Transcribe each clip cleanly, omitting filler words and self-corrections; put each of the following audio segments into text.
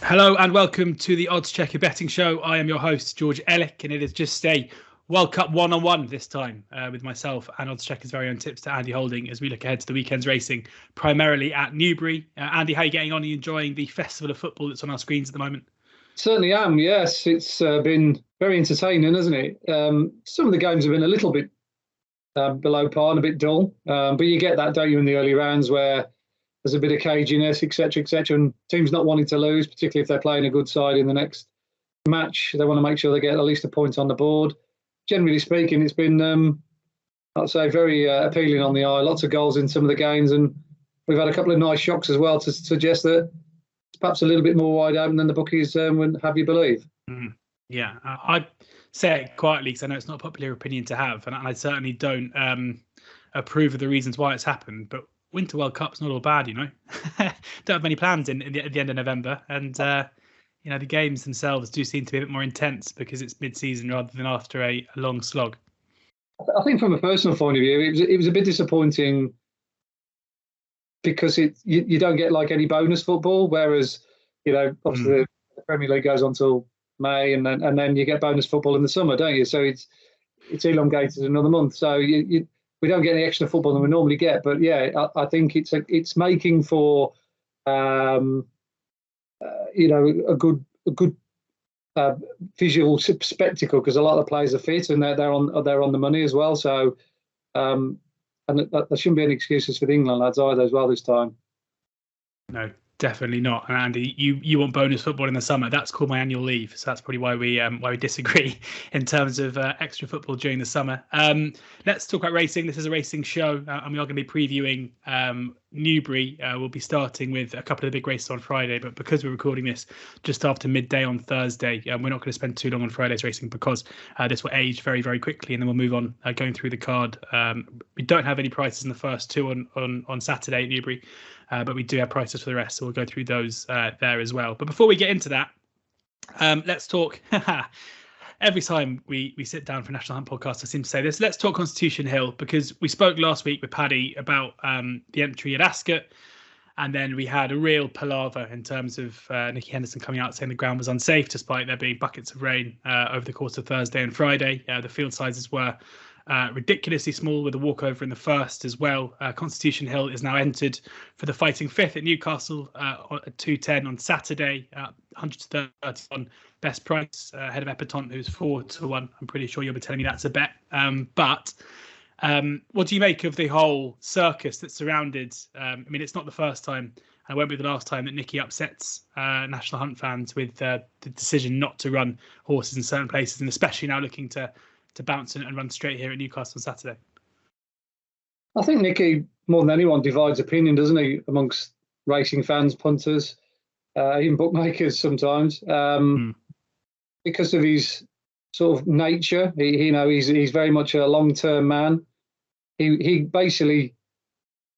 Hello and welcome to the Oddschecker betting show. I am your host, George Elek, and it is just a World Cup one-on-one this time with myself and Oddschecker's very own tipster, Andy Holding, as we look ahead to the weekend's racing, primarily at Newbury. Andy, how are you getting on? Are you enjoying the festival of football that's on our screens at the moment? Certainly am, yes. It's been very entertaining, hasn't it? Some of the games have been a little bit below par and a bit dull, but you get that, don't you, in the early rounds where there's a bit of caginess, etc., and teams not wanting to lose, particularly if they're playing a good side in the next match. They want to make sure they get at least a point on the board. Generally speaking, it's been, I'd say, very appealing on the eye. Lots of goals in some of the games, and we've had a couple of nice shocks as well to suggest that it's perhaps a little bit more wide open than the bookies would have you believe. Yeah, I'd say it quietly because I know it's not a popular opinion to have, and I certainly don't approve of the reasons why it's happened, but Winter World Cup's not all bad, you know. Don't have many plans at the end of November, and the games themselves do seem to be a bit more intense because it's mid-season rather than after a long slog. I think from a personal point of view, it was a bit disappointing because you don't get like any bonus football, whereas obviously the Premier League goes on till May, and then you get bonus football in the summer, don't you? So it's elongated another month, so we don't get any extra football than we normally get, but yeah, I think it's making for a good visual spectacle because a lot of the players are fit and they're on the money as well. So and there shouldn't be any excuses for the England lads either as well this time. No, definitely not. And Andy, you want bonus football in the summer? That's called my annual leave, so that's probably why we disagree in terms of extra football during the summer. Let's talk about racing. This is a racing show, and we are going to be previewing Newbury. We'll be starting with a couple of the big races on Friday, but because we're recording this just after midday on Thursday, we're not going to spend too long on Friday's racing because this will age very, very quickly, and then we'll move on going through the card. We don't have any prices in the first two on Saturday at Newbury. But we do have prices for the rest, so we'll go through those there as well. But before we get into that, let's talk. Every time we sit down for a National Hunt podcast, I seem to say this. Let's talk Constitution Hill, because we spoke last week with Paddy about the entry at Ascot, and then we had a real palaver in terms of Nicky Henderson coming out saying the ground was unsafe, despite there being buckets of rain over the course of Thursday and Friday. The field sizes were ridiculously small, with a walkover in the first as well. Constitution Hill is now entered for the fighting fifth at Newcastle at 210 on Saturday, 130 on best price, ahead of Epatante, who's 4-1. I'm pretty sure you'll be telling me that's a bet. But what do you make of the whole circus that surrounded? It's not the first time, and it won't be the last time, that Nicky upsets National Hunt fans with the decision not to run horses in certain places, and especially now looking to bounce and run straight here at Newcastle on Saturday. I think Nicky, more than anyone, divides opinion, doesn't he, amongst racing fans, punters, even bookmakers sometimes, because of his sort of nature. He's very much a long-term man. He basically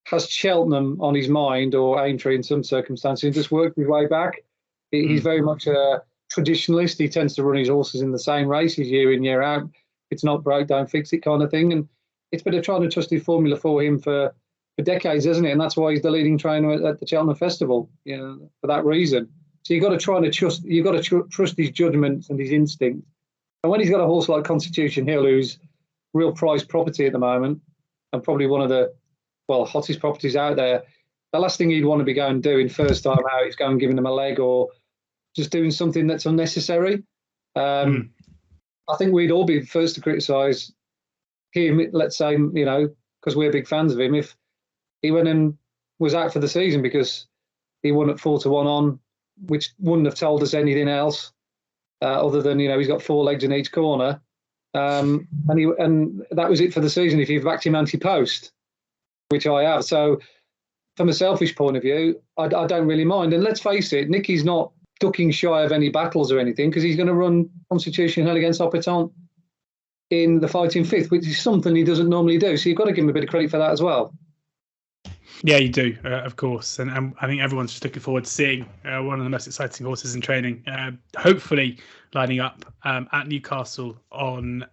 has Cheltenham on his mind, or Aintree in some circumstances, and just worked his way back. He's very much a traditionalist. He tends to run his horses in the same races year in, year out. It's not broke, don't fix it kind of thing. And it's been a tried and trusted formula for him for decades, isn't it? And that's why he's the leading trainer at the Cheltenham Festival, for that reason. So you've got to trust his judgment and his instinct. And when he's got a horse like Constitution Hill, who's real prized property at the moment, and probably one of the hottest properties out there, the last thing he'd want to be going doing first time out is going giving them a leg or just doing something that's unnecessary. I think we'd all be first to criticise him, let's say, because we're big fans of him, if he went and was out for the season because he won at 4-1 on, which wouldn't have told us anything else other than, he's got 4 legs in each corner. And that was it for the season if you've backed him anti-post, which I have. So from a selfish point of view, I don't really mind. And let's face it, Nicky's not ducking shy of any battles or anything, because he's going to run Constitution Hill against Epatante in the fighting fifth, which is something he doesn't normally do. So you've got to give him a bit of credit for that as well. Yeah, you do, of course. And I think everyone's just looking forward to seeing one of the most exciting horses in training, hopefully lining up at Newcastle on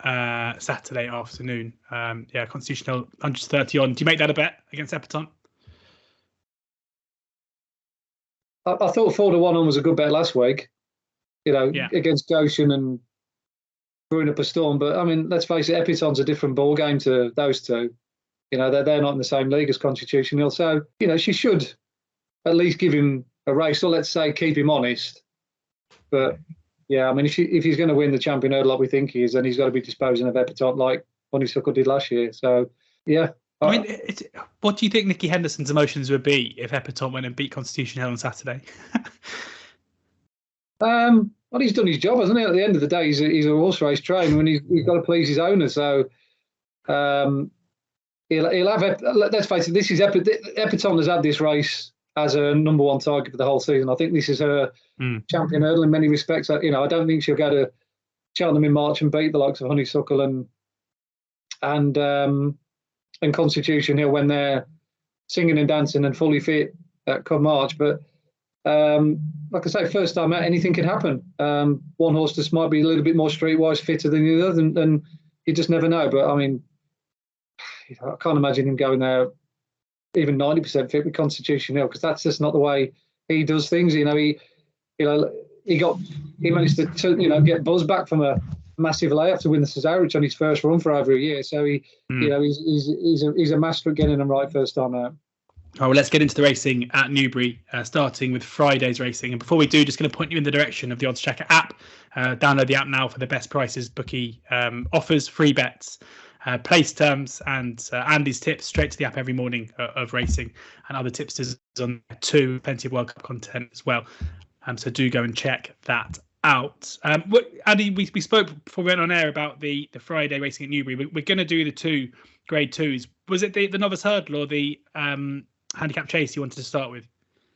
Saturday afternoon. Constitution Hill 130 on. Do you make that a bet against Epatante? I thought 4-1 on was a good bet last week, against Goshen and brewing up a storm. But I mean, let's face it, Eppiton's a different ball game to those two. They're not in the same league as Constitution Hill. So, she should at least give him a race, or let's say keep him honest. But yeah, I mean, if he's going to win the champion hurdle like we think he is, then he's got to be disposing of Eppiton like Honeysuckle did last year. So yeah. I mean, what do you think Nicky Henderson's emotions would be if Eppiton went and beat Constitution Hill on Saturday? Well, he's done his job, hasn't he? At the end of the day, he's a horse race trainer, and he's got to please his owner. So he'll have. Let's face it, this is Eppiton has had this race as a number one target for the whole season. I think this is her champion hurdle in many respects. I don't think she'll go to Cheltenham in March and beat the likes of Honeysuckle and Constitution Hill when they're singing and dancing and fully fit come March. But like I say, first time out, anything can happen. One horse just might be a little bit more streetwise fitter than the other, and you just never know. But I mean, I can't imagine him going there even 90% fit with Constitution Hill, because that's just not the way he does things. He managed to get buzz back from a massive layoff to win the Cesarewitch on his first run for over a year. So he's a master at getting them right first time out. Oh, well, let's get into the racing at Newbury, starting with Friday's racing. And before we do, just going to point you in the direction of the oddschecker app. Download the app now for the best prices, bookie offers, free bets, place terms, and Andy's tips straight to the app every morning of racing, and other tipsters on there too. Plenty of World Cup content as well. So do go and check that out. Andy, we spoke before we went on air about the Friday racing at Newbury. We're going to do the two grade twos. Was it the novice hurdle or the handicap chase you wanted to start with?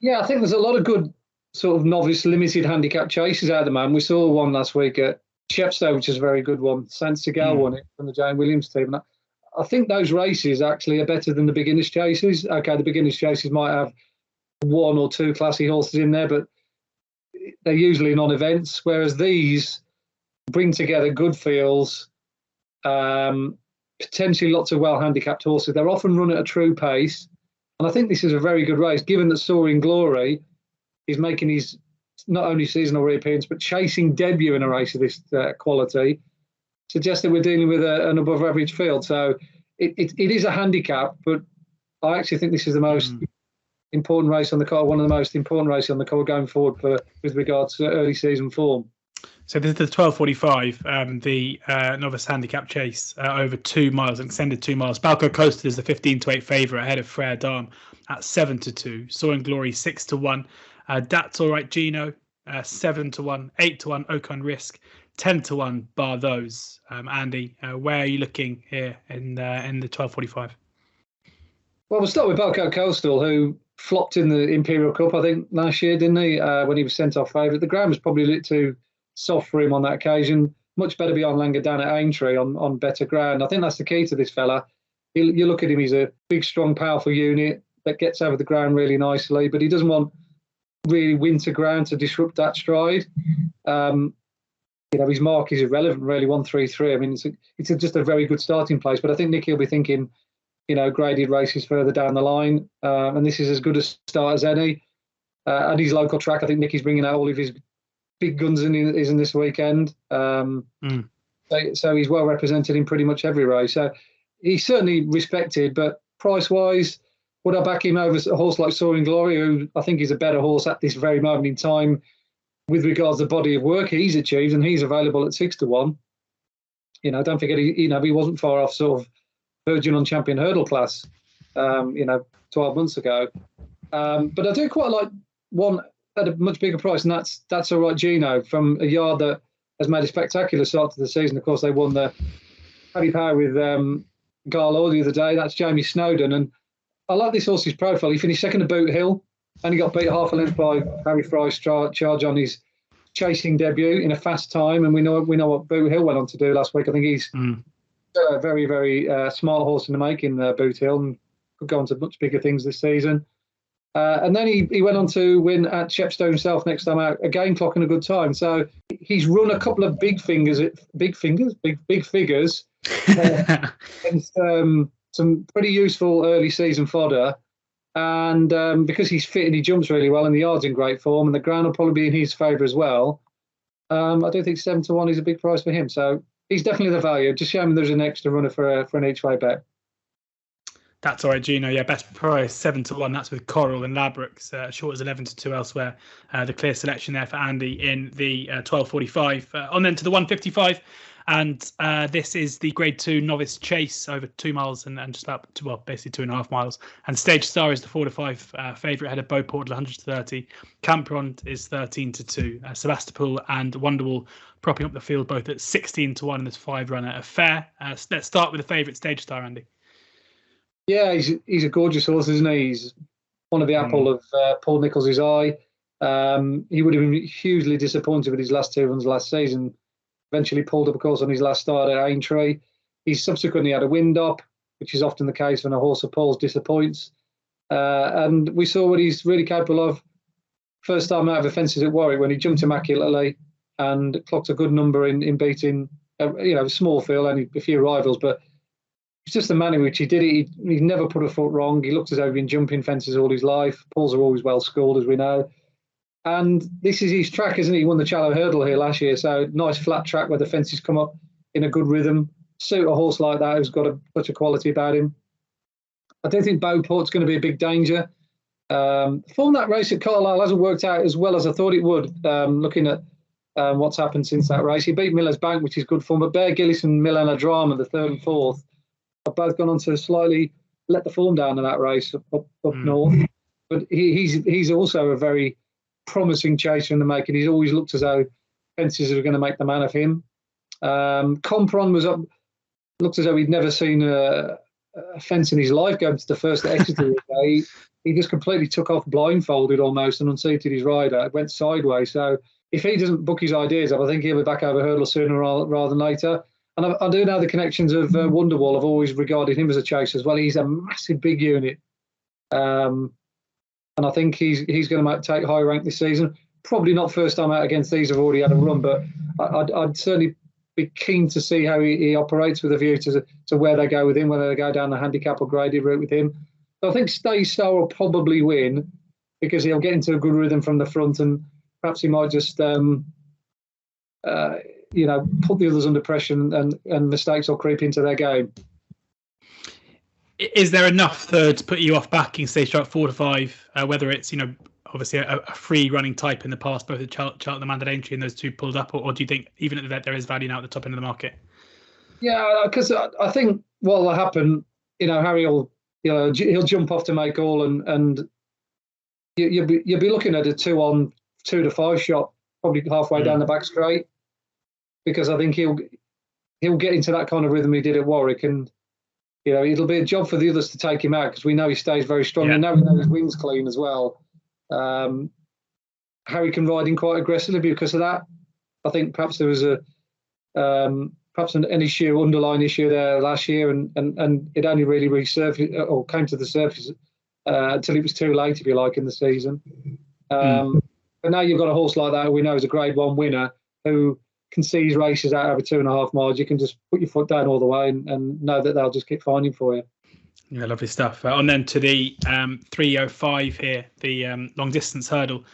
Yeah, I think there's a lot of good sort of novice limited handicap chases out of the man. We saw one last week at Chepstow, which is a very good one. Sant Segal won it from the Jane Williams team. And I think those races actually are better than the beginners chases. Okay, the beginners chases might have one or two classy horses in there, but they're usually non-events, whereas these bring together good fields, potentially lots of well-handicapped horses. They're often run at a true pace, and I think this is a very good race, given that Soaring Glory is making his not only seasonal reappearance, but chasing debut in a race of this quality, suggests that we're dealing with an above-average field. So it is a handicap, but I actually think this is the most important race on the card, one of the most important races on the card going forward with regards to early season form. So this is the 12:45, the novice handicap chase over 2 miles, an extended 2 miles. Balco Coastal is the 15-8 favourite ahead of Frere Dame at 7-2. Soaring Glory 6-1. That's All Right Gino 7-1, 8-1 Ocon Risk, 10-1 bar those. Andy, where are you looking here in the 12:45? Well, we'll start with Balco Coastal, who flopped in the Imperial Cup, I think, last year, didn't he? When he was sent off favourite. The ground was probably a little too soft for him on that occasion. Much better be on Langadan at Aintree on better ground. I think that's the key to this fella. You look at him, he's a big, strong, powerful unit that gets over the ground really nicely, but he doesn't want really winter ground to disrupt that stride. His mark is irrelevant, really, 133. I mean, it's just a very good starting place, but I think Nicky will be thinking, graded races further down the line, and this is as good a start as any. At his local track, I think Nicky's bringing out all of his big guns in this weekend. So he's well represented in pretty much every race. So he's certainly respected, but price-wise, would I back him over a horse like Soaring Glory, who I think is a better horse at this very moment in time with regards to the body of work he's achieved, and he's available at 6-1. Don't forget, he wasn't far off sort of Virgin on Champion Hurdle class, 12 months ago. But I do quite like one at a much bigger price, and that's All Right Gino from a yard that has made a spectacular start to the season. Of course, they won the Paddy Power with Garlow the other day. That's Jamie Snowden, and I like this horse's profile. He finished second at Boot Hill, and he got beat half a length by Harry Fry's charge on his chasing debut in a fast time. And we know what Boot Hill went on to do last week. I think he's a very, very smart horse in the making, Boot Hill, and could go on to much bigger things this season. And then he went on to win at Chepstow himself next time out, again clocking a good time. So he's run a couple of big figures against some pretty useful early season fodder. And because he's fit and he jumps really well and the yard's in great form and the ground will probably be in his favour as well, I do think 7-1 is a big price for him. So he's definitely the value. Just shame there's an extra runner for an each-way bet. That's all right, Gino. Yeah, best price 7-1. That's with Coral and Labrooks. Short as 11-2 elsewhere. The clear selection there for Andy in the 12.45. On then to the 155. And this is the Grade 2 Novice Chase over 2 miles and just about, basically 2.5 miles. And Stage Star is the 4-5 favourite ahead of Beauport at 130. Campron is 13-2. Sebastopol and Wonderwall propping up the field both at 16-1 and there's 5 runner affair. Let's start with the favourite Stage Star, Andy. Yeah, he's a gorgeous horse, isn't he? He's one of the apple of Paul Nicholls' eye. He would have been hugely disappointed with his last 2 runs last season. Eventually pulled up, of course, on his last start at Aintree. He's subsequently had a wind up, which is often the case when a horse of Paul's disappoints. And we saw what he's really capable of. First time out of the fences at Warwick when he jumped immaculately and clocked a good number in beating, a small field, only a few rivals. But it's just the manner in which he did it. He never put a foot wrong. He looked as though he'd been jumping fences all his life. Pauls are always well schooled, as we know. And this is his track, isn't it? He won the Challow Hurdle here last year. So nice flat track where the fences come up in a good rhythm. Suit a horse like that who's got such a quality about him. I don't think Beauport's going to be a big danger. Form that race at Carlisle hasn't worked out as well as I thought it would, looking at what's happened since that race. He beat Miller's Bank, which is good form, but Bear Gillis and Milana Drama, the 3rd and 4th, have both gone on to slightly let the form down in that race up north. But he's also a very promising chaser in the making. He's always looked as though fences are going to make the man of him. Compron looked as though he'd never seen a fence in his life going to the first at Exeter. He just completely took off blindfolded almost and unseated his rider. It went sideways. So if he doesn't book his ideas up, I think he'll be back over hurdle sooner rather than later. And I do know the connections of Wonderwall. I've always regarded him as a chaser as well. He's a massive big unit. And I think he's going to take high rank this season. Probably not first time out against these who've already had a run, but I'd certainly be keen to see how he operates with a view to where they go with him, whether they go down the handicap or graded route with him. So I think Stage Star will probably win because he'll get into a good rhythm from the front and perhaps he might just put the others under pressure and mistakes will creep into their game. Is there enough to put you off backing Stage Star at 4-5? Whether it's obviously a free running type in the past, both at Cheltenham and at Aintree, and those two pulled up, or do you think even at the vet there is value now at the top end of the market? Yeah, because I think what will happen, Harry will, he'll jump off to make all, and you'll be looking at a 2 to 5 shot, probably halfway down the back straight, because I think he'll get into that kind of rhythm he did at Warwick, and it'll be a job for the others to take him out because we know he stays very strong. Yeah. And now we know his wing's clean as well. Harry can ride in quite aggressively because of that. I think perhaps there was perhaps an underlying issue there last year, and it only really resurfaced or came to the surface until it was too late, if you like, in the season. But now you've got a horse like that who we know is a Grade 1 winner who can see his races out over 2.5 miles. You can just put your foot down all the way and know that they'll just keep finding for you. Yeah, lovely stuff. On then to the 3:05 here, the long distance hurdle.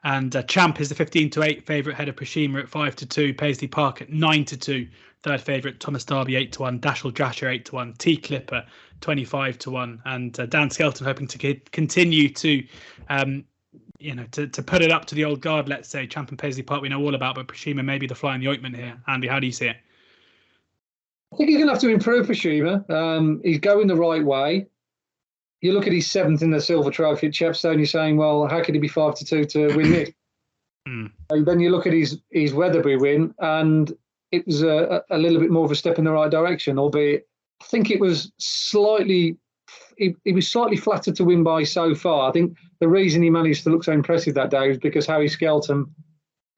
And Champ is the 15-8 favourite ahead of Proschema at 5-2, Paisley Park at 9-2, third favourite Thomas Darby 8-1, Dashel Jasher 8-1, T Clipper 25-1, and Dan Skelton hoping to continue to to put it up to the old guard, let's say. Champ and Paisley Park we know all about, but Proschema may be the fly in the ointment here. Andy, how do you see it? I think he's going to have to improve Proschema. He's going the right way. You look at his 7th in the Silver Trophy at Chepstow, you're saying, well, how could he be 5-2 to win this? And then you look at his Weatherby win, and it was a little bit more of a step in the right direction, albeit I think it was slightly flattered to win by so far. I think the reason he managed to look so impressive that day was because Harry Skelton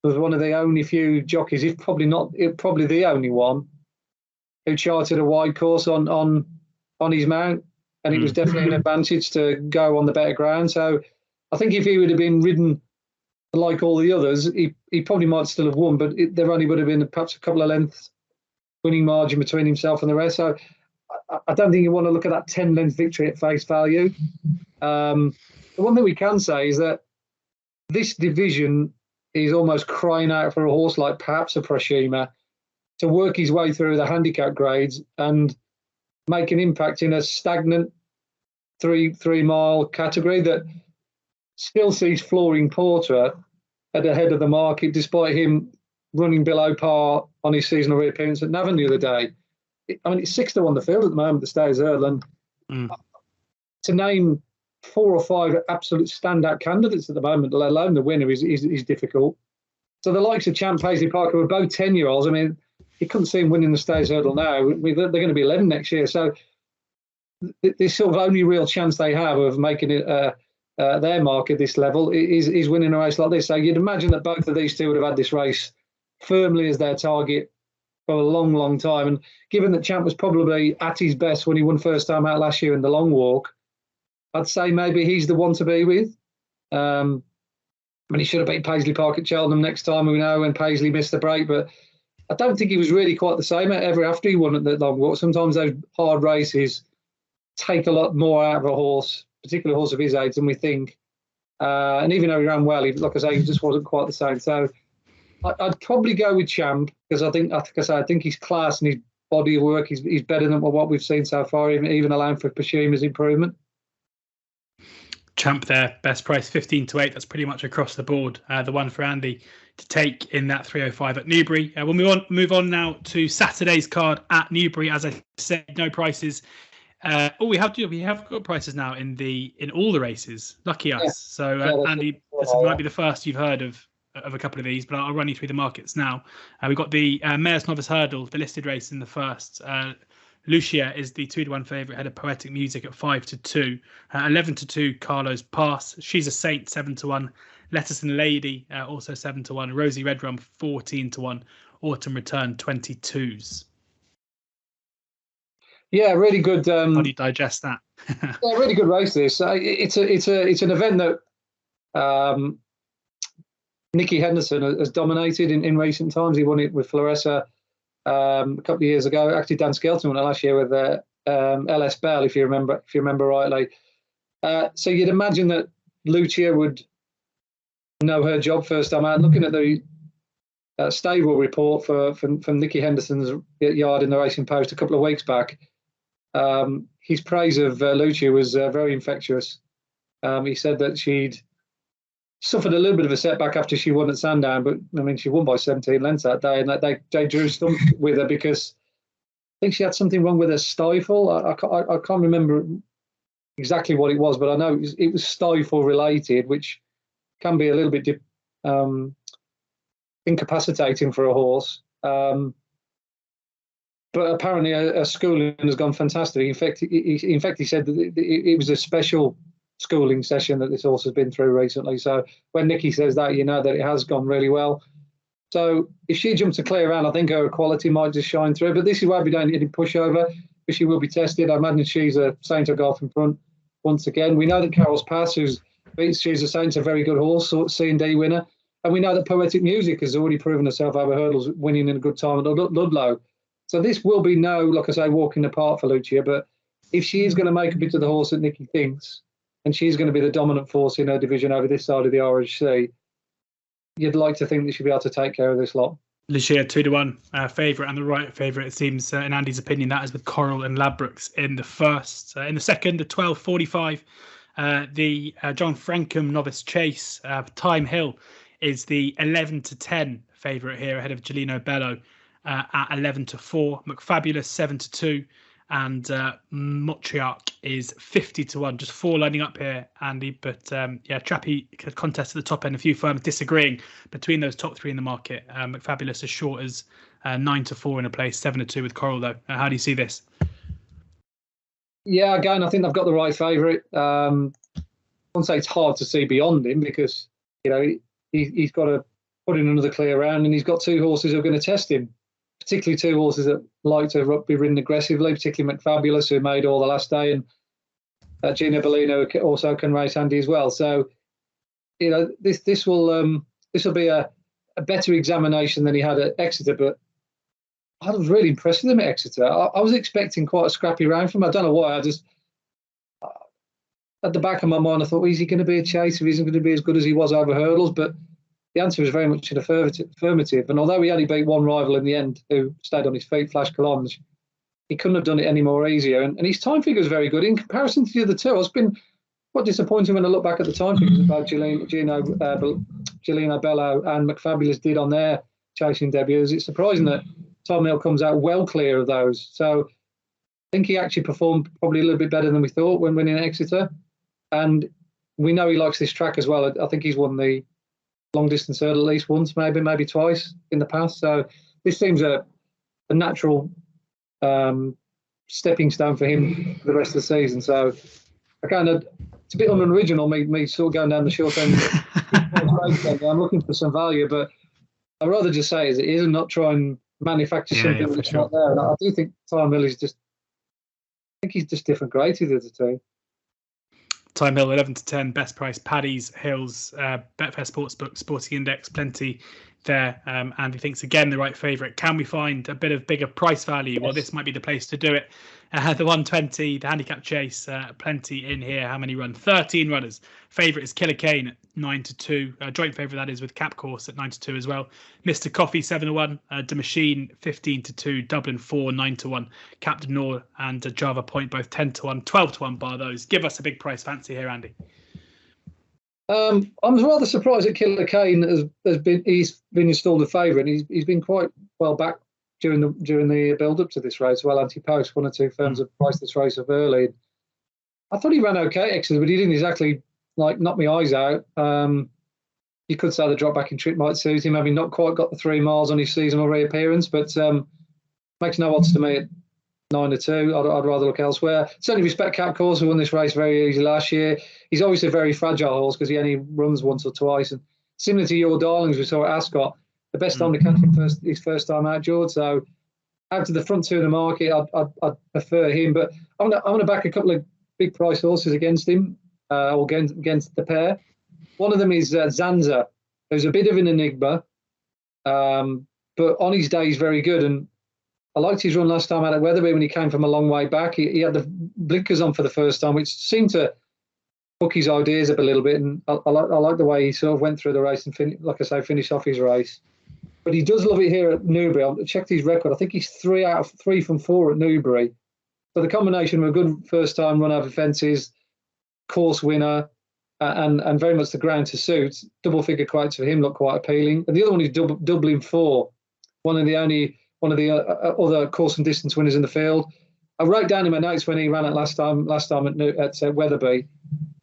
was one of the only few jockeys, if probably the only one, who charted a wide course on his mount. And it was definitely an advantage to go on the better ground. So I think if he would have been ridden like all the others, he probably might still have won, but there only would have been perhaps a couple of lengths winning margin between himself and the rest. So I don't think you want to look at that 10-length victory at face value. The one thing we can say is that this division is almost crying out for a horse like perhaps a Proschema to work his way through the handicap grades and make an impact in a stagnant 3-mile category that still sees Flooring Porter at the head of the market, despite him running below par on his seasonal reappearance at Navan the other day. I mean, it's 6-1 the field at the moment, the Stayers Hurdle, and to name 4 or 5 absolute standout candidates at the moment, let alone the winner, is difficult. So the likes of Champ Paisley Park, who are both 10-year-olds, I mean, you couldn't see him winning the Stayers Hurdle now. They're going to be 11 next year. So the sort of only real chance they have of making it their mark at this level is winning a race like this. So you'd imagine that both of these two would have had this race firmly as their target for a long, long time. And given that Champ was probably at his best when he won first time out last year in the long walk, I'd say maybe he's the one to be with. I mean, he should have beat Paisley Park at Cheltenham next time, we know, when Paisley missed the break. But I don't think he was really quite the same ever after he won at the long walk. Sometimes those hard races take a lot more out of a horse, particularly a horse of his age, than we think. And even though he ran well, like I say, he just wasn't quite the same. So I'd probably go with Champ because I think his class and his body of work is better than what we've seen so far, even allowing for Proschima's improvement. Champ there, best price 15-8. That's pretty much across the board. The one for Andy to take in that 305 at Newbury. We'll move on now to Saturday's card at Newbury. As I said, no prices. We have got prices now in all the races. Lucky us. Yeah. So Andy, this might be the first you've heard of a couple of these, but I'll run you through the markets now. We've got the Mayor's Novice Hurdle, the listed race in the first. Lucia is the 2-1 favourite ahead of Poetic Music at 5-2. 11-2 Carlo's Pass. She's a Saint 7-1. Letterson Lady also 7-1. Rosie Redrum 14-1. Autumn Return 22s. Yeah, really good. How do you digest that? Yeah, really good race. This it's an event that Nicky Henderson has dominated in recent times. He won it with Floressa a couple of years ago. Actually, Dan Skelton won it last year with LS Bell, if you remember rightly. So you'd imagine that Lucia would know her job first time out. Looking at the stable report from Nicky Henderson's yard in the Racing Post a couple of weeks back, his praise of Lucia was very infectious. He said that she'd suffered a little bit of a setback after she won at Sandown, but I mean, she won by 17 lengths that day, and they drew stump with her because I think she had something wrong with her stifle. I can't remember exactly what it was, but I know it was stifle related, which can be a little bit incapacitating for a horse. But apparently her schooling has gone fantastic. In fact, he said that it was a special schooling session that this horse has been through recently. So when Nicky says that, you know that it has gone really well. So if she jumps a clear round, I think her quality might just shine through. But this is why we don't need a pushover, but she will be tested. I imagine she's a Saint of Golf in front once again. We know that Carol's Pass, she's a Saint, a very good horse, C&D winner. And we know that Poetic Music has already proven herself over hurdles, winning in a good time at Ludlow. So this will be no, like I say, walk in the park for Lucia. But if she is going to make a bit of the horse that Nicky thinks, and she's going to be the dominant force in her division over this side of the RHC, you'd like to think that she'll be able to take care of this lot. Lucia 2-1 favourite, and the right favourite, it seems, in Andy's opinion, that is with Coral and Ladbrokes in the first. In the second, the 12.45, the John Frankham Novice Chase. Time Hill is the 11-10 favourite here ahead of Gelino Bello at 11-4. McFabulous 7-2. And Motriarch is 50-1. Just 4 lining up here, Andy. But Trappy contest at the top end. A few firms disagreeing between those top 3 in the market. McFabulous as short as 9-4 in a place, 7-2 with Coral though. How do you see this? Yeah, again, I think they've got the right favourite. I won't say it's hard to see beyond him because he's got to put in another clear round, and he's got 2 horses who are going to test him. Particularly 2 horses that like to be ridden aggressively, particularly McFabulous, who made all the last day, and Gino Bellino also can race Andy as well. So, this will be a better examination than he had at Exeter. But I was really impressed with him at Exeter. I was expecting quite a scrappy round from him. I don't know why. at the back of my mind, I thought, well, is he going to be a chaser? He isn't going to be as good as he was over hurdles. But the answer was very much an affirmative. And although he only beat one rival in the end, who stayed on his feet, Flash Colombe, he couldn't have done it any more easier. And his time figure is very good in comparison to the other two. I've been quite disappointed when I look back at the time figures about Gilino Bello and McFabulous did on their chasing debuts. It's surprising that Tom Hill comes out well clear of those. So I think he actually performed probably a little bit better than we thought when winning Exeter. And we know he likes this track as well. I think he's won the long distance hurdle at least once, maybe twice in the past. So this seems a natural stepping stone for him for the rest of the season. So it's a bit unoriginal, me sort of going down the short end. I'm looking for some value, but I'd rather just say as it is and not try and manufacture something that's not there. And I do think Time Hill is he's just different grade to the other two. Time Hill 11 to 10, best price, Paddy's, Hills, Betfair Sportsbook, Sporting Index, plenty there. Andy thinks again the right favourite. Can we find a bit of bigger price value? Yes. Well, this might be the place to do it. The 120, the Handicap Chase, plenty in here. How many run? 13 runners. Favourite is Killer Kane at 9 to 2. Joint favourite that is with Cap Course at 9 to 2 as well. Mr. Coffee 7 to 1. The Machine 15 to 2. Dublin 4 9 to 1. Captain Nor and Java Point both 10 to 1. 12 to 1 bar those. Give us a big price fancy here, Andy. I'm rather surprised that Killer Kane he's been installed a favourite. He's been quite well back during the build up to this race. Well, Anti-Post, one or two firms have priced this race up early. I thought he ran okay, actually, but he didn't exactly knock my eyes out. You could say the drop back in trip might suit him, having not quite got the 3 miles on his seasonal reappearance, but makes no odds to me at 9 to 2. I'd rather look elsewhere. Certainly respect Cap Course, who won this race very easy last year. He's obviously a very fragile horse because he only runs once or twice. And similar to your darlings we saw at Ascot, the best time to catch him his first time out, George. So out to the front two of the market, I'd prefer him. But I'm going to back a couple of big price horses against him, or against the pair. One of them is Zanza, who's a bit of an enigma, but on his day he's very good. And I liked his run last time out at Weatherby when he came from a long way back. He had the blinkers on for the first time, which seemed to hook his ideas up a little bit. And I like the way he sort of went through the race and, finished off his race. But he does love it here at Newbury. I checked his record. I think he's 3 from 4 at Newbury. So the combination of a good first-time run over fences, course winner, and very much the ground to suit, double-figure quotes for him look quite appealing. And the other one is Dublin 4, one of the other course and distance winners in the field. I wrote down in my notes when he ran it last time at Weatherby,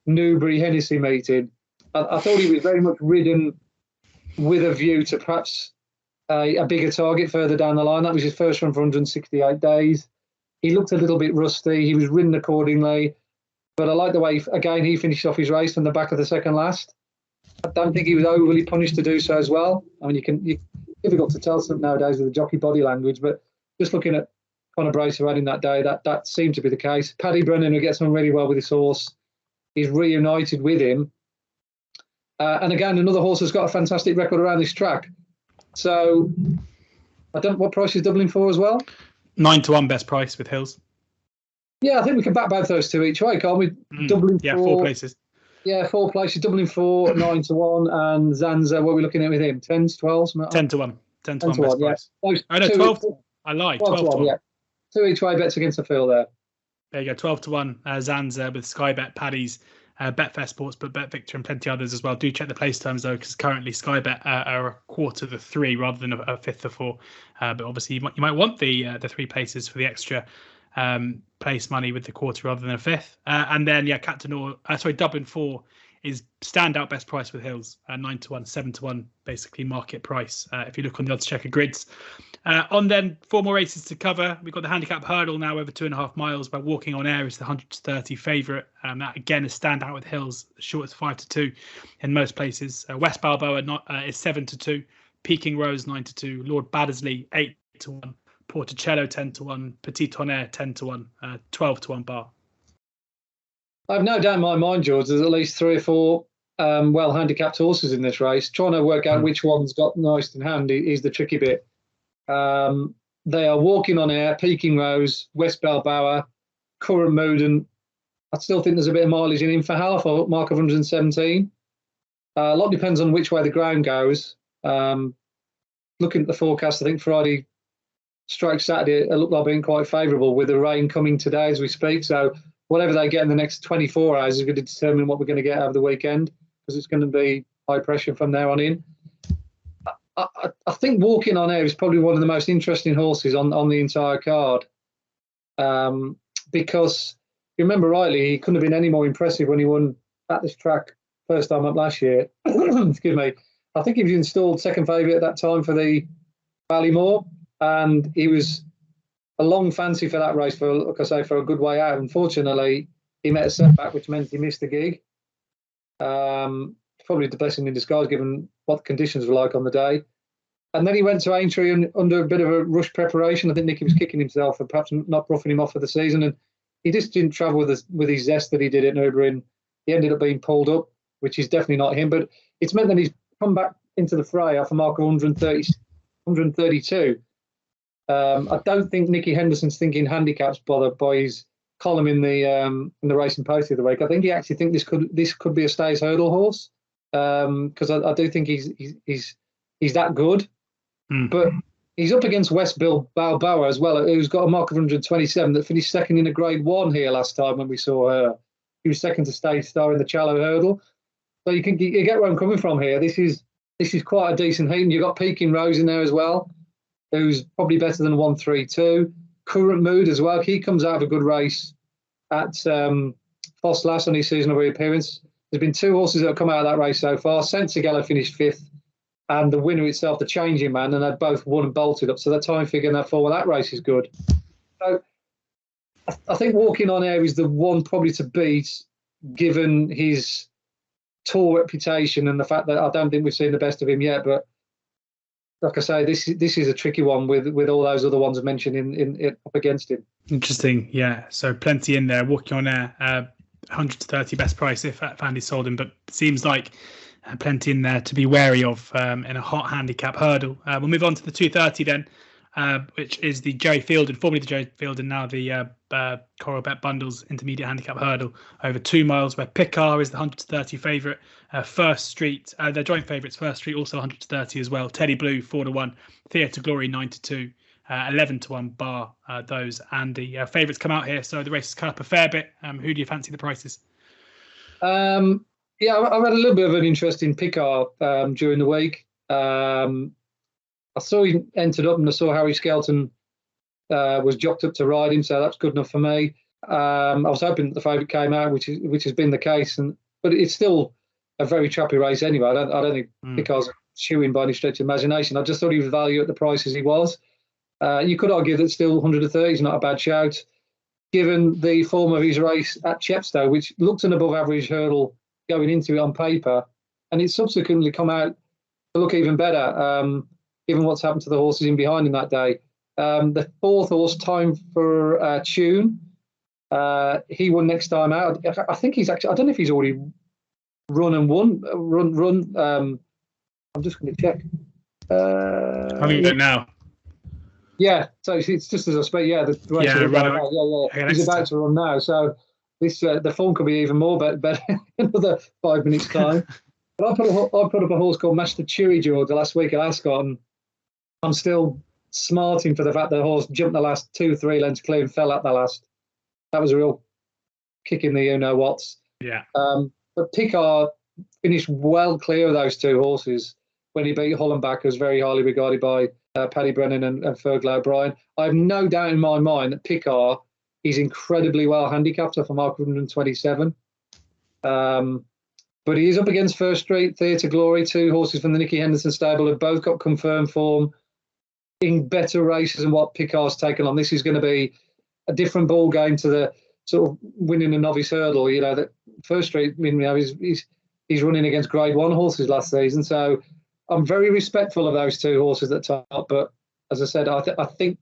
Newbury Hennessy meeting. I thought he was very much ridden with a view to perhaps a bigger target further down the line. That was his first run for 168 days. He looked a little bit rusty. He was ridden accordingly. But I like the way, again, he finished off his race from the back of the second last. I don't think he was overly punished to do so as well. I mean, it's difficult to tell something nowadays with the jockey body language, but just looking at Conor Bracerat that day, that seemed to be the case. Paddy Brennan, who gets on really well with his horse, is reunited with him. And again, another horse has got a fantastic record around this track. So, what price is Dublin 4 as well? 9 to 1 best price with Hills. Yeah, I think we can back both those two each way, can't we? Dublin 4. Yeah, 4 places. Yeah, 4 places. Dublin 4, 9 to 1, and Zanza. What are we looking at with him? 10s, 12s? 10 to 1. 10 to 1 best price. Yeah. Oh no, 12. I lied. 12 to 1. Yeah. 2 each way bets against the field there. There you go. 12 to 1. Zanza with Sky Bet, Paddy's, Betfair Sports, but Bet Victor and plenty others as well. Do check the place terms though, because currently Sky Bet are a quarter to 3 rather than a fifth of 4. But obviously you might want the 3 places for the extra place money with the quarter rather than a fifth. And then Dublin 4 is standout best price with Hills, 9 to 1, 7 to 1, basically market price. If you look on the oddschecker grids. On then 4 more races to cover. We've got the handicap hurdle now over 2.5 miles by Walking on Air is the 130 favourite. That again is standout with Hills, short as 5 to 2 in most places. West Balboa is 7 to 2, Peking Rose 9 to 2, Lord Baddesley 8 to 1, Porticello 10 to 1, Petit Tonnerre 10 to 1, 12 to 1 bar. I've no doubt in my mind, George, there's at least 3 or 4 well-handicapped horses in this race. Trying to work out which one's got most in hand is the tricky bit. They are Walking on Air, Peking Rose, West Balboa, Current Mood, and I still think there's a bit of mileage in him for half a mark of 117. A lot depends on which way the ground goes. Looking at the forecast, I think Friday stroke Saturday, it looked like being quite favourable with the rain coming today as we speak. So whatever they get in the next 24 hours is going to determine what we're going to get over the weekend, because it's going to be high pressure from there on in. I think Walking on Air is probably one of the most interesting horses on the entire card, because if you remember rightly, he couldn't have been any more impressive when he won at this track first time up last year. Excuse me. I think he was installed second favourite at that time for the Ballymore, and he was a long fancy for that race for, like I say, for a good way out. Unfortunately, he met a setback, which meant he missed the gig. Probably the blessing in disguise, given what the conditions were like on the day. And then he went to Aintree under a bit of a rush preparation. I think Nicky was kicking himself for perhaps not roughing him off for the season, and he just didn't travel with his zest that he did at Newbury, and he ended up being pulled up, which is definitely not him. But it's meant that he's come back into the fray off a mark of 132. I don't think Nicky Henderson's thinking handicaps bothered by his column in the Racing Post the other week. I think he actually thinks this could be a Stays hurdle horse, because I do think he's that good. But he's up against West Bill Balboa as well, who's got a mark of 127 that finished second in a Grade 1 here last time when we saw her. He was second to Stage Star in the Challow Hurdle. So you get where I'm coming from here. This is quite a decent heat. And you've got Peking Rose in there as well, who's probably better than 132. Current Mood as well. He comes out of a good race at Foss last on his seasonal reappearance. There's been two horses that have come out of that race so far. Sensigello finished fifth, and the winner itself, the Changing Man, and they both won and bolted up. So the time figure in that form, that race is good. So I think Walking on Air is the one probably to beat, given his tour reputation and the fact that I don't think we've seen the best of him yet. But like I say, this is a tricky one with all those other ones mentioned in up against him. Interesting, yeah. So plenty in there. Walking on Air, 130 best price if Fandy sold him, but seems like plenty in there to be wary of in a hot handicap hurdle. We'll move on to the 230 then, which is the Jerry Fielden, formerly the Jerry Fielden, now the Coral Bet Bundles Intermediate Handicap Hurdle over 2 miles, where Picar is the 130 favourite. First Street, their joint favourites, First Street also 130 as well. Teddy Blue 4-1, Theatre Glory 9-2, 11-1 bar those. And the favourites come out here, so the race has cut up a fair bit. Who do you fancy the prices? Yeah, I've had a little bit of an interest in Picar during the week. I saw he entered up, and I saw Harry Skelton was jocked up to ride him, so that's good enough for me. I was hoping that the favourite came out, which has been the case, but it's still a very trappy race anyway. I don't think Picar's shoo-in by any stretch of imagination. I just thought he was value at the prices he was. You could argue that still 130 is not a bad shout, given the form of his race at Chepstow, which looked an above-average hurdle going into it on paper, and it's subsequently come out to look even better, given what's happened to the horses in behind him that day. The fourth horse, Time for Tune, he won next time out. I think he's actually, I don't know if he's already run and won. I'm just going to check. Having it now. Yeah, so it's just as I speak. Yeah, he's about to run now. So this the form could be even more better in another 5 minutes time. But I put up a horse called Master Chewy George the last week at Ascot, and I'm still smarting for the fact that the horse jumped the last 2-3 lengths clear and fell at the last. That was a real kick in the you-know-whats. Yeah. But Picard finished well clear of those two horses when he beat Hullenbach, who was very highly regarded by Paddy Brennan and Fergal O'Brien. I have no doubt in my mind that Picard is incredibly well handicapped off a mark of 127. But he is up against First Street, Theatre Glory, two horses from the Nicky Henderson stable have both got confirmed form in better races than what Picard's taken on. This is going to be a different ball game to the sort of winning a novice hurdle. You know, that First Street, he's running against Grade 1 horses last season. So I'm very respectful of those two horses at the top. But as I said, I think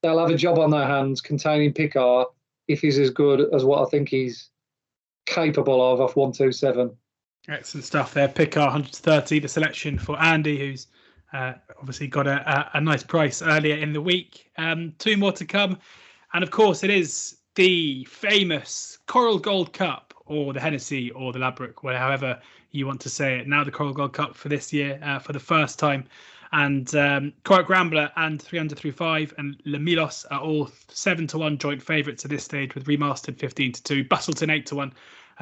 they'll have a job on their hands containing Picard if he's as good as what I think he's capable of off 127. Excellent stuff there. Picard 130, the selection for Andy, who's obviously got a nice price earlier in the week. Two more to come. And of course, it is the famous Coral Gold Cup, or the Hennessy, or the Ladbroke, however you want to say it. Now the Coral Gold Cup for this year, for the first time. And Cork Rambler and 300 through 5 and Le Milos are all 7-1 joint favourites at this stage, with Remastered 15-2, Bustleton 8-1.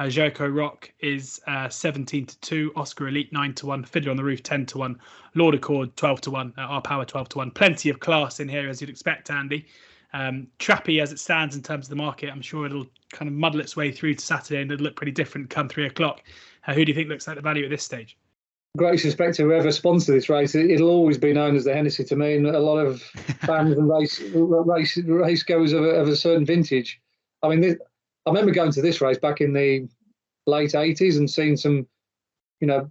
Jericho Rock is 17-2, Oscar Elite 9-1, Fiddler on the Roof 10-1, Lord Accord 12-1, Our Power 12-1. Plenty of class in here, as you'd expect, Andy. Trappy as it stands in terms of the market, I'm sure it'll kind of muddle its way through to Saturday and it'll look pretty different come 3 o'clock. Who do you think looks like the value at this stage? Great suspect whoever sponsored this race, it'll always be known as the Hennessy to me, and a lot of fans and race goers of a certain vintage. I mean, I remember going to this race back in the late 80s and seeing some, the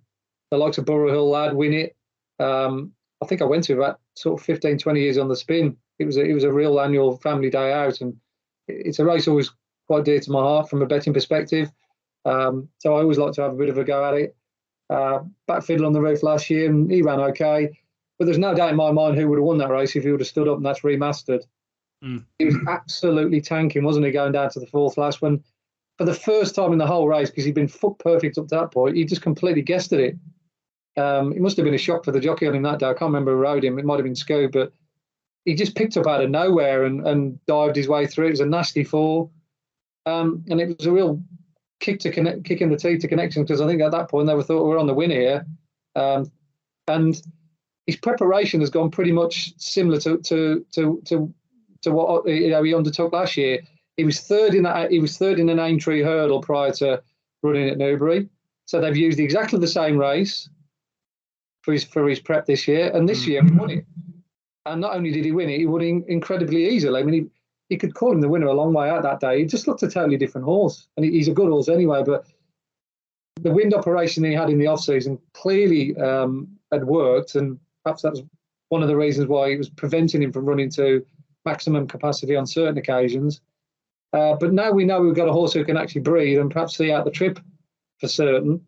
likes of Borough Hill Lad win it. I think I went to about sort of 15, 20 years on the spin. It was a real annual family day out, and it's a race always quite dear to my heart from a betting perspective. So I always like to have a bit of a go at it. Back Fiddle on the Roof last year, and he ran okay. But there's no doubt in my mind who would have won that race if he would have stood up, and that's Remastered. He was absolutely tanking, wasn't he, going down to the fourth last, when for the first time in the whole race, because he'd been foot perfect up to that point, he just completely guessed at it. It must have been a shock for the jockey on him that day. I can't remember who rode him. It might have been Scoob, but he just picked up out of nowhere and dived his way through. It was a nasty fall. And it was a real kick in the teeth to Connection, because I think at that point they thought we're on the win here. And his preparation has gone pretty much similar to what he undertook last year. He was third in an Aintree hurdle prior to running at Newbury. So they've used exactly the same race for his prep this year, and this year he won it. And not only did he win it, he won it incredibly easily. I mean, he could call him the winner a long way out that day. He just looked a totally different horse, and he's a good horse anyway. But the wind operation he had in the off season clearly had worked, and perhaps that was one of the reasons why it was preventing him from running to maximum capacity on certain occasions. But now we know we've got a horse who can actually breathe and perhaps see out the trip for certain.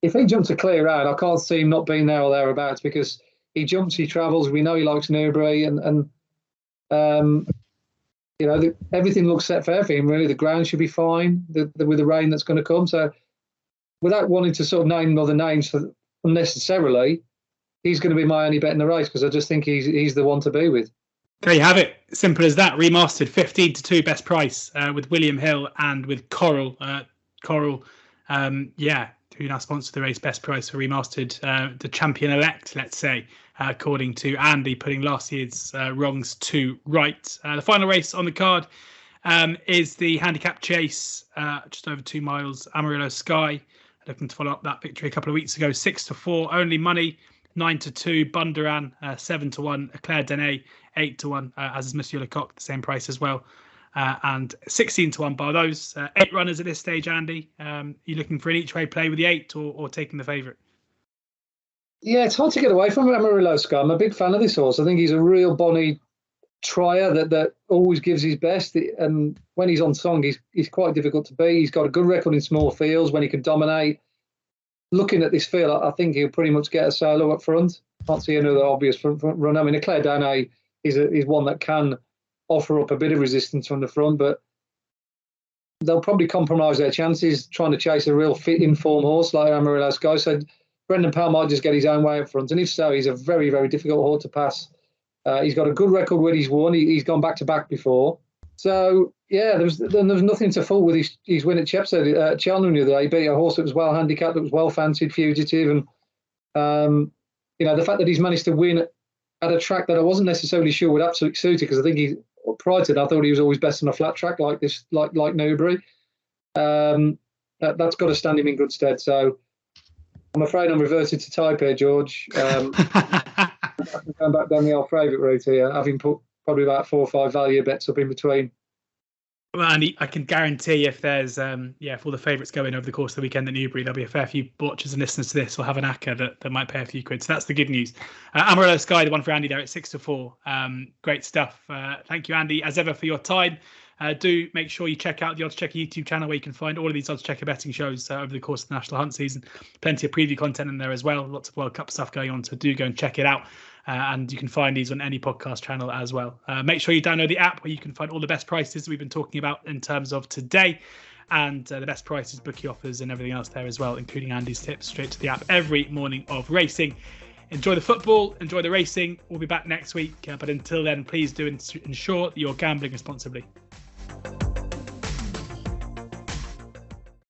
If he jumps a clear out, I can't see him not being there or thereabouts, because he jumps, he travels. We know he likes Newbury, and everything looks set fair for him. Really, the ground should be fine with the rain that's going to come. So, without wanting to sort of name other names unnecessarily, he's going to be my only bet in the race, because I just think he's the one to be with. There you have it. Simple as that. Remastered 15-2 best price with William Hill and with Coral. Who now sponsor the race, best price for Remastered. The champion elect, let's say, according to Andy, putting last year's wrongs to right. The final race on the card is the Handicap Chase, just over 2 miles, Amarillo Sky. Looking to follow up that victory a couple of weeks ago. 6-4, only money. 9-2, Bundoran, 7-1, Eclair Dene, 8-1, as is Monsieur Lecoq, the same price as well, and 16-1 bar those. 8 runners at this stage, Andy. You looking for an each way play with the 8 or taking the favourite? Yeah, it's hard to get away from Amarillo Sky. I'm a big fan of this horse. I think he's a real bonny trier that always gives his best, and when he's on song, he's quite difficult to beat. He's got a good record in small fields when he can dominate. Looking at this field, I think he'll pretty much get a solo up front. Can't see another obvious front run. I mean, Eclair Dane is one that can offer up a bit of resistance from the front, but they'll probably compromise their chances trying to chase a real fit in-form horse like Amarillo Sky. So Brendan Powell might just get his own way up front, and if so, he's a very, very difficult horse to pass. He's got a good record when he's won. He's gone back-to-back before. So, yeah, there was nothing to fault with his win at Chepstow, Cheltenham the other day. He beat a horse that was well handicapped, that was well fancied, Fugitive. And, the fact that he's managed to win at a track that I wasn't necessarily sure would absolutely suit it, because I think prior to that, I thought he was always best on a flat track like this, like Newbury. That's got to stand him in good stead. So I'm afraid I'm reverted to type here, George. I'm going back down the old favourite route here, having put probably about 4 or 5 value bets up in between. Well, Andy, I can guarantee if there's, if all the favourites go in over the course of the weekend at Newbury, there'll be a fair few watchers and listeners to this will have an acca that might pay a few quid. So that's the good news. Amarillo Sky, the one for Andy there at 6-4. Great stuff. Thank you, Andy, as ever, for your time. Do make sure you check out the Oddschecker YouTube channel, where you can find all of these Oddschecker betting shows over the course of the National Hunt season. Plenty of preview content in there as well. Lots of World Cup stuff going on, so do go and check it out. and you can find these on any podcast channel as well. Make sure you download the app where you can find all the best prices we've been talking about in terms of today, and the best prices, bookie offers, and everything else there as well, including Andy's tips straight to the app every morning of racing. Enjoy the football, enjoy the racing. We'll be back next week, but until then, please do ensure that you're gambling responsibly.